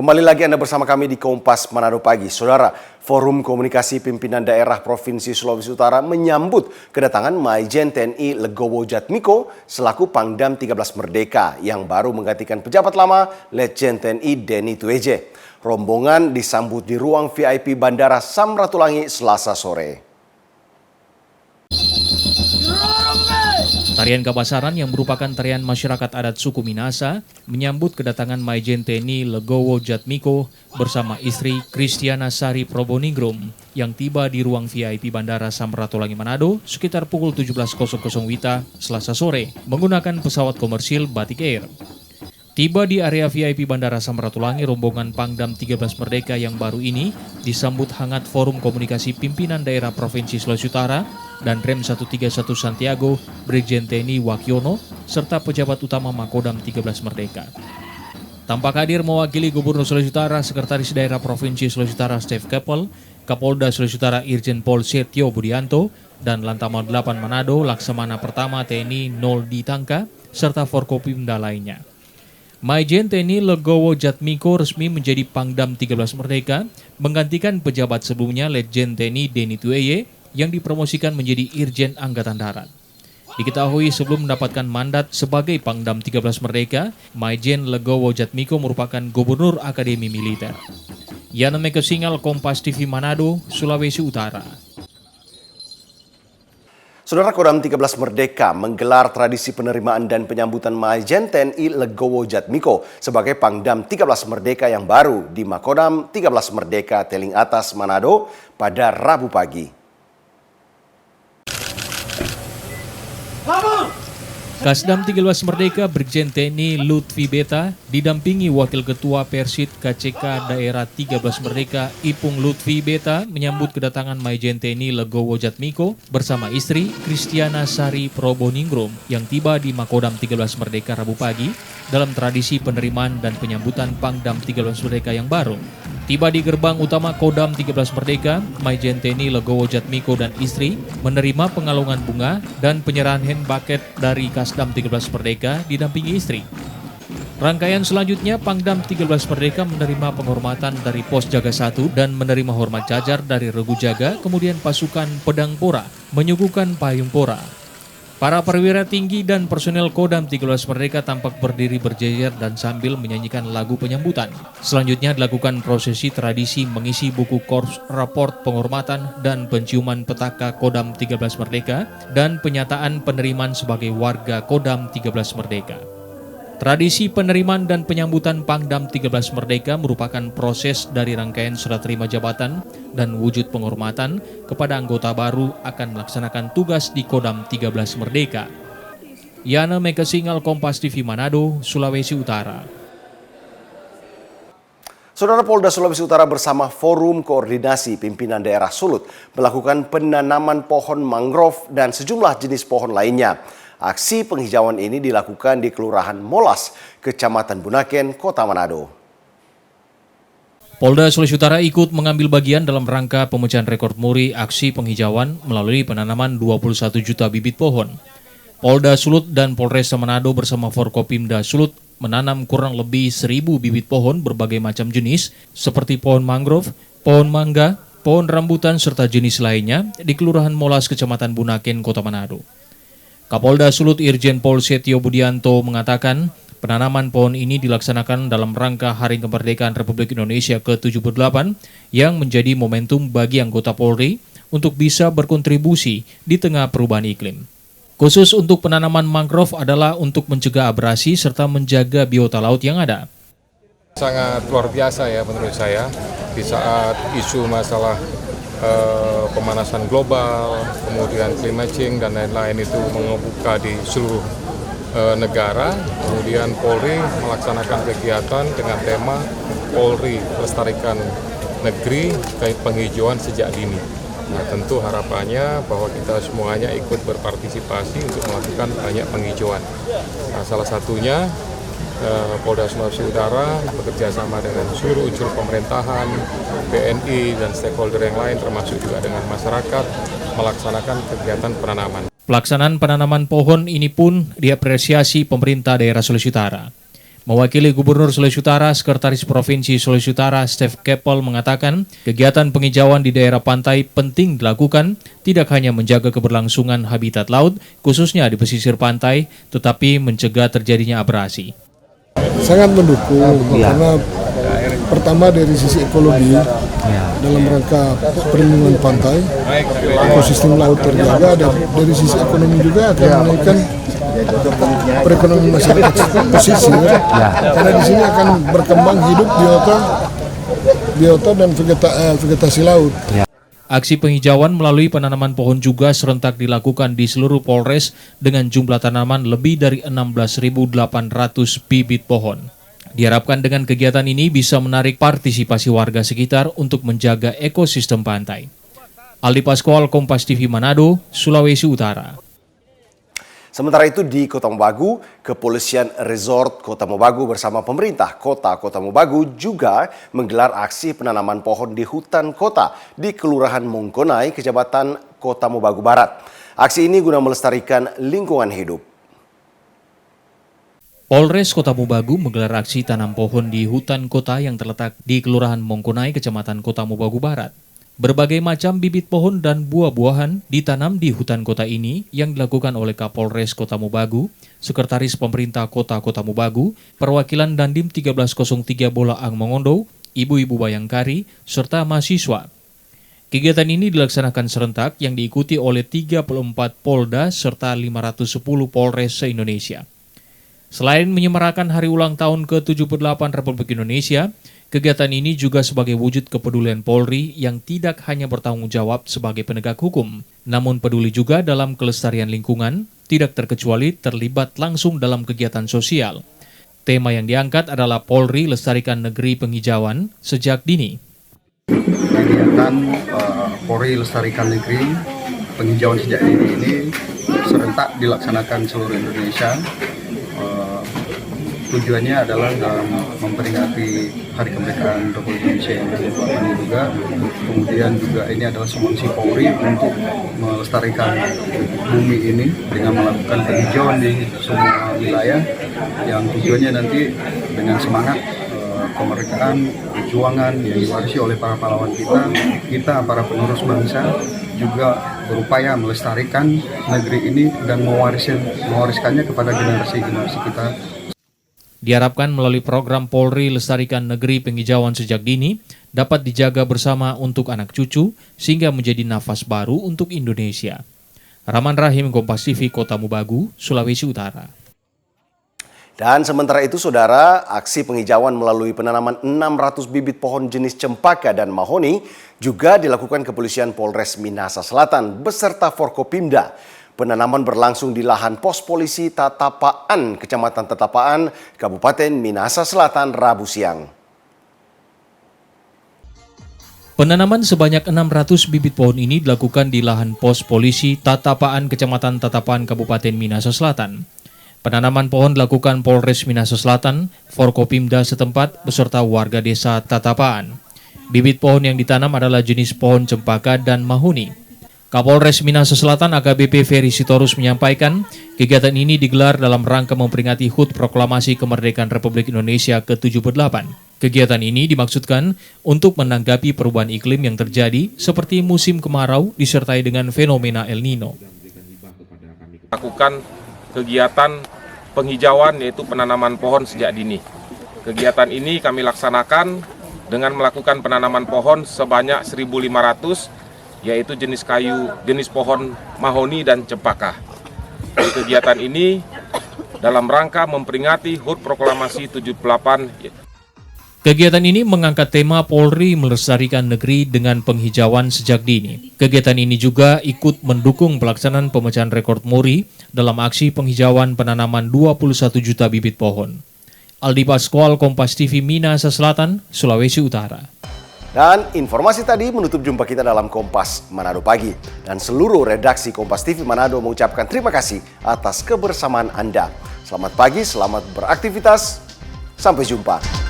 Kembali lagi Anda bersama kami di Kompas Manado Pagi. Saudara, Forum Komunikasi Pimpinan Daerah Provinsi Sulawesi Utara menyambut kedatangan Maijen TNI Legowo Jatmiko selaku Pangdam 13 Merdeka yang baru menggantikan pejabat lama Letjen TNI Denny Tueje. Rombongan disambut di ruang VIP Bandara Samratulangi Selasa sore. Tarian Kabasaran yang merupakan tarian masyarakat adat suku Minasa menyambut kedatangan Maijen TNI Legowo Jatmiko bersama istri Kristiana Sari Proboningrum yang tiba di ruang VIP Bandara Samratulangi Manado sekitar pukul 17.00 WITA Selasa sore menggunakan pesawat komersil Batik Air. Tiba di area VIP Bandara Samratulangi, rombongan Pangdam 13 Merdeka yang baru ini disambut hangat Forum Komunikasi Pimpinan Daerah Provinsi Sulawesi Utara dan Rem 131 Santiago, Brigjen TNI Wakyono, serta pejabat utama Makodam 13 Merdeka. Tampak hadir mewakili Gubernur Sulawesi Utara, Sekretaris Daerah Provinsi Sulawesi Utara Stef Keppel, Kapolda Sulawesi Utara Irjen Pol Setio Budianto, dan Lantamal 8 Manado Laksamana Pertama TNI Nol Ditangka, serta Forkopimda lainnya. Maijen TNI Legowo Jatmiko resmi menjadi Pangdam 13 Merdeka, menggantikan pejabat sebelumnya Letjen TNI Denny Tueje yang dipromosikan menjadi Irjen Angkatan Darat. Diketahui sebelum mendapatkan mandat sebagai Pangdam 13 Merdeka, Maijen Legowo Jatmiko merupakan Gubernur Akademi Militer. Yana Mekesingal, Kompas TV Manado, Sulawesi Utara. Saudara, Kodam 13 Merdeka menggelar tradisi penerimaan dan penyambutan Maijen TNI Legowo Jatmiko sebagai Pangdam 13 Merdeka yang baru di Makodam 13 Merdeka Teling Atas Manado pada Rabu pagi. Kasdam 13 Merdeka Brigjen TNI Lutfi Beta didampingi Wakil Ketua Persid KCK Daerah 13 Merdeka Ipung Lutfi Beta menyambut kedatangan Maijen TNI Legowo Jatmiko bersama istri Kristiana Sari Proboningrum yang tiba di Makodam 13 Merdeka Rabu pagi dalam tradisi penerimaan dan penyambutan Pangdam 13 Merdeka yang baru. Tiba di gerbang utama Kodam 13 Merdeka, Maijen TNI Legowo Jatmiko dan istri menerima pengalungan bunga dan penyerahan hand bucket dari Kasdam 13 Merdeka didampingi istri. Rangkaian selanjutnya, Pangdam 13 Merdeka menerima penghormatan dari Pos Jaga 1 dan menerima hormat jajar dari Regu Jaga, kemudian pasukan Pedang Pora menyuguhkan Payung Pora. Para perwira tinggi dan personel Kodam 13 Merdeka tampak berdiri berjejer dan sambil menyanyikan lagu penyambutan. Selanjutnya dilakukan prosesi tradisi mengisi buku korps raport penghormatan dan penciuman petaka Kodam 13 Merdeka dan penyataan penerimaan sebagai warga Kodam 13 Merdeka. Tradisi penerimaan dan penyambutan Pangdam 13 Merdeka merupakan proses dari rangkaian serah terima jabatan dan wujud penghormatan kepada anggota baru akan melaksanakan tugas di Kodam 13 Merdeka. Yana Mekesingal, Kompas TV Manado, Sulawesi Utara. Saudara, Polda Sulawesi Utara bersama Forum Koordinasi Pimpinan Daerah Sulut melakukan penanaman pohon mangrove dan sejumlah jenis pohon lainnya. Aksi penghijauan ini dilakukan di Kelurahan Molas, Kecamatan Bunaken, Kota Manado. Polda Sulawesi Utara ikut mengambil bagian dalam rangka pemecahan rekor muri aksi penghijauan melalui penanaman 21 juta bibit pohon. Polda Sulut dan Polresta Manado bersama Forkopimda Sulut menanam kurang lebih 1.000 bibit pohon berbagai macam jenis seperti pohon mangrove, pohon mangga, pohon rambutan serta jenis lainnya di Kelurahan Molas, Kecamatan Bunaken, Kota Manado. Kapolda Sulut Irjen Pol Setio Budianto mengatakan penanaman pohon ini dilaksanakan dalam rangka Hari Kemerdekaan Republik Indonesia ke-78 yang menjadi momentum bagi anggota Polri untuk bisa berkontribusi di tengah perubahan iklim. Khusus untuk penanaman mangrove adalah untuk mencegah abrasi serta menjaga biota laut yang ada. Sangat luar biasa ya menurut saya di saat isu masalah pemanasan global, kemudian climate change dan lain-lain itu mengemuka di seluruh negara. Kemudian Polri melaksanakan kegiatan dengan tema Polri Lestarikan Negeri Penghijauan Sejak Dini. Nah, tentu harapannya bahwa kita semuanya ikut berpartisipasi untuk melakukan banyak penghijauan. Nah, salah satunya Polda Sulawesi Utara bekerja sama dengan seluruh unsur pemerintahan, BNI, dan stakeholder yang lain termasuk juga dengan masyarakat melaksanakan kegiatan penanaman. Pelaksanaan penanaman pohon ini pun diapresiasi pemerintah daerah Sulawesi Utara. Mewakili Gubernur Sulawesi Utara, Sekretaris Provinsi Sulawesi Utara, Stef Keppel mengatakan, kegiatan penghijauan di daerah pantai penting dilakukan, tidak hanya menjaga keberlangsungan habitat laut, khususnya di pesisir pantai, tetapi mencegah terjadinya abrasi. Sangat mendukung, karena pertama dari sisi ekologi, dalam rangka perlindungan pantai, ekosistem laut terjaga, dan dari sisi ekonomi juga akan menaikkan perekonomian masyarakat pesisir, karena di sini akan berkembang hidup biota dan vegetasi laut. Aksi penghijauan melalui penanaman pohon juga serentak dilakukan di seluruh Polres dengan jumlah tanaman lebih dari 16.800 bibit pohon. Diharapkan dengan kegiatan ini bisa menarik partisipasi warga sekitar untuk menjaga ekosistem pantai. Aldi Paskual, Kompas TV Manado, Sulawesi Utara. Sementara itu di Kota Mobagu, Kepolisian Resort Kota Mobagu bersama pemerintah Kota Mobagu juga menggelar aksi penanaman pohon di hutan kota di Kelurahan Mongkonai, Kecamatan Kota Mobagu Barat. Aksi ini guna melestarikan lingkungan hidup. Polres Kota Mobagu menggelar aksi tanam pohon di hutan kota yang terletak di Kelurahan Mongkonai, Kecamatan Kota Mobagu Barat. Berbagai macam bibit pohon dan buah-buahan ditanam di hutan kota ini yang dilakukan oleh Kapolres Kota Mobagu, Sekretaris Pemerintah Kota Mobagu, Perwakilan Dandim 1303 Bolaang Mongondo, Ibu-Ibu Bayangkari, serta mahasiswa. Kegiatan ini dilaksanakan serentak yang diikuti oleh 34 Polda serta 510 Polres se-Indonesia. Selain menyemarakan hari ulang tahun ke-78 Republik Indonesia, kegiatan ini juga sebagai wujud kepedulian Polri yang tidak hanya bertanggung jawab sebagai penegak hukum, namun peduli juga dalam kelestarian lingkungan, tidak terkecuali terlibat langsung dalam kegiatan sosial. Tema yang diangkat adalah Polri Lestarikan Negeri Penghijauan Sejak Dini. Kegiatan Polri Lestarikan Negeri Penghijauan Sejak Dini ini serentak dilaksanakan seluruh Indonesia. Tujuannya adalah dalam memperingati Hari Kemerdekaan Republik Indonesia yang ke-28 ini juga. Kemudian juga ini adalah sumbangsi Polri untuk melestarikan bumi ini dengan melakukan penghijauan di semua wilayah yang tujuannya nanti dengan semangat kemerdekaan, perjuangan yang diwarisi oleh para pahlawan kita para penerus bangsa juga berupaya melestarikan negeri ini dan mewariskannya kepada generasi-generasi kita. Diharapkan melalui program Polri Lestarikan Negeri Penghijauan Sejak Dini dapat dijaga bersama untuk anak cucu sehingga menjadi nafas baru untuk Indonesia. Rahman Rahim, Kompas TV, Kota Mobagu, Sulawesi Utara. Dan sementara itu, saudara, aksi penghijauan melalui penanaman 600 bibit pohon jenis cempaka dan mahoni juga dilakukan Kepolisian Polres Minahasa Selatan beserta Forkopimda. Penanaman berlangsung di lahan pos polisi Tatapaan, Kecamatan Tatapaan, Kabupaten Minahasa Selatan, Rabu siang. Penanaman sebanyak 600 bibit pohon ini dilakukan di lahan pos polisi Tatapaan, Kecamatan Tatapaan, Kabupaten Minahasa Selatan. Penanaman pohon dilakukan Polres Minahasa Selatan, Forkopimda setempat beserta warga desa Tatapaan. Bibit pohon yang ditanam adalah jenis pohon cempaka dan mahoni. Kapolres Minahasa Selatan AKBP Ferry Sitorus menyampaikan, kegiatan ini digelar dalam rangka memperingati HUT Proklamasi Kemerdekaan Republik Indonesia ke-78. Kegiatan ini dimaksudkan untuk menanggapi perubahan iklim yang terjadi seperti musim kemarau disertai dengan fenomena El Nino. Lakukan kegiatan penghijauan yaitu penanaman pohon sejak dini. Kegiatan ini kami laksanakan dengan melakukan penanaman pohon sebanyak 1.500 yaitu jenis kayu, jenis pohon mahoni dan cempaka. Di kegiatan ini dalam rangka memperingati HUT Proklamasi 78. Kegiatan ini mengangkat tema Polri Melestarikan Negeri dengan penghijauan sejak dini. Kegiatan ini juga ikut mendukung pelaksanaan pemecahan rekor muri dalam aksi penghijauan penanaman 21 juta bibit pohon. Aldi Paskual, Kompas TV, Minahasa Selatan, Sulawesi Utara. Dan informasi tadi menutup jumpa kita dalam Kompas Manado Pagi. Dan seluruh redaksi Kompas TV Manado mengucapkan terima kasih atas kebersamaan Anda. Selamat pagi, selamat beraktivitas. Sampai jumpa.